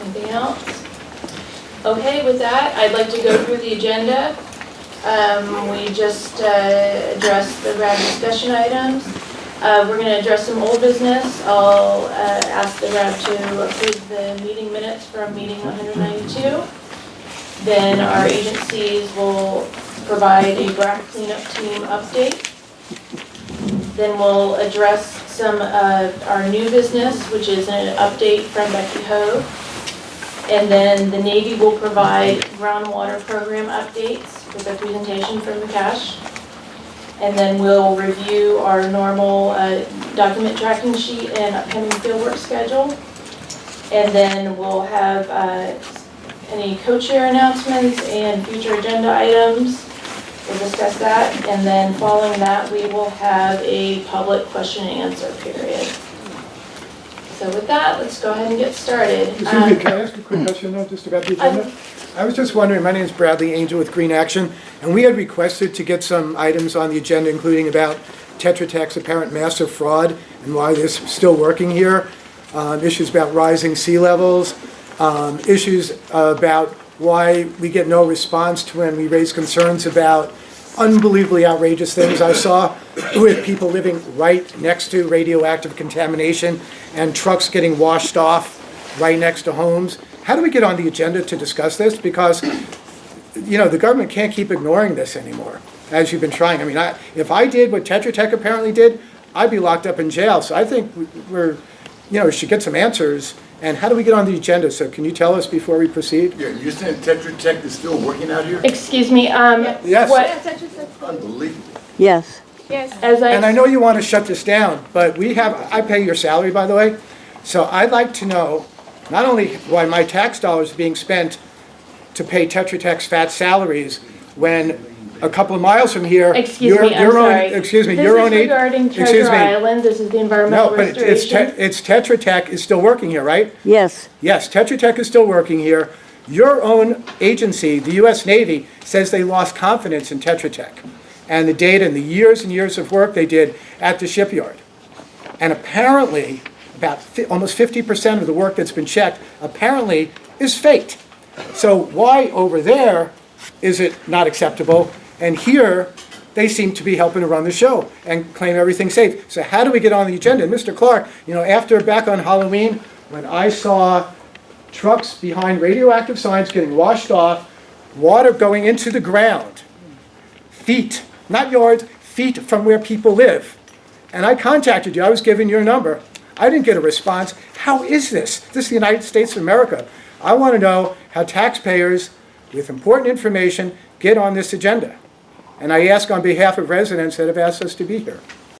Anything else? Okay, with that, I'd like to go through the agenda. We just addressed the RAB discussion items. We're going to address some old business. I'll ask the RAB to approve the meeting minutes from meeting 192. Then our agencies will provide a BRAC cleanup team update. Then we'll address some of our new business, which is an update from Becky Hogue. And then the Navy will provide groundwater program updates with a presentation from Makash. And then we'll review our normal document tracking sheet and upcoming fieldwork schedule. And then we'll have any co-chair announcements and future agenda items. We'll discuss that. And then following that, we will have a public question and answer period. So with that, let's go ahead and get started. Excuse me, can I ask a quick question though, just about the agenda? I was just wondering, my name is Bradley Angel with Green Action, and we had requested to get some items on the agenda, including about Tetra Tech's apparent massive fraud and why this is still working here, issues about rising sea levels, issues about why we get no response to when we raise concerns about unbelievably outrageous things I saw with people living right next to radioactive contamination and trucks getting washed off right next to homes. How do we get on the agenda to discuss this? Because, you know, the government can't keep ignoring this anymore, as you've been trying. I mean, if I did what Tetra Tech apparently did, I'd be locked up in jail. So I think we should get some answers. And how do we get on the agenda? So can you tell us before we proceed? Yeah, you're saying Tetra Tech is still working out here? Excuse me, Yes. what, Unbelievable. Yes. And I know you want to shut this down, but I pay your salary, by the way. So I'd like to know not only why my tax dollars are being spent to pay Tetra Tech's fat salaries when a couple of miles from here, excuse me, I'm sorry. Excuse me, This your is own regarding Treasure Island, this is the environmental No, but restoration. it's Tetra Tech is still working here, right? Yes. Yes, Tetra Tech is still working here. Your own agency, the U.S. Navy, says they lost confidence in Tetra Tech and the data and the years and years of work they did at the shipyard. And apparently, about almost 50% of the work that's been checked apparently is faked. So why over there is it not acceptable? And here, they seem to be helping to run the show and claim everything's safe. So how do we get on the agenda? And Mr. Clark, after back on Halloween, when I saw trucks behind radioactive signs getting washed off, water going into the ground, feet, not yards, feet from where people live. And I contacted you, I was given your number. I didn't get a response. How is this? This is the United States of America. I want to know how taxpayers with important information get on this agenda. And I ask on behalf of residents that have asked us to be here.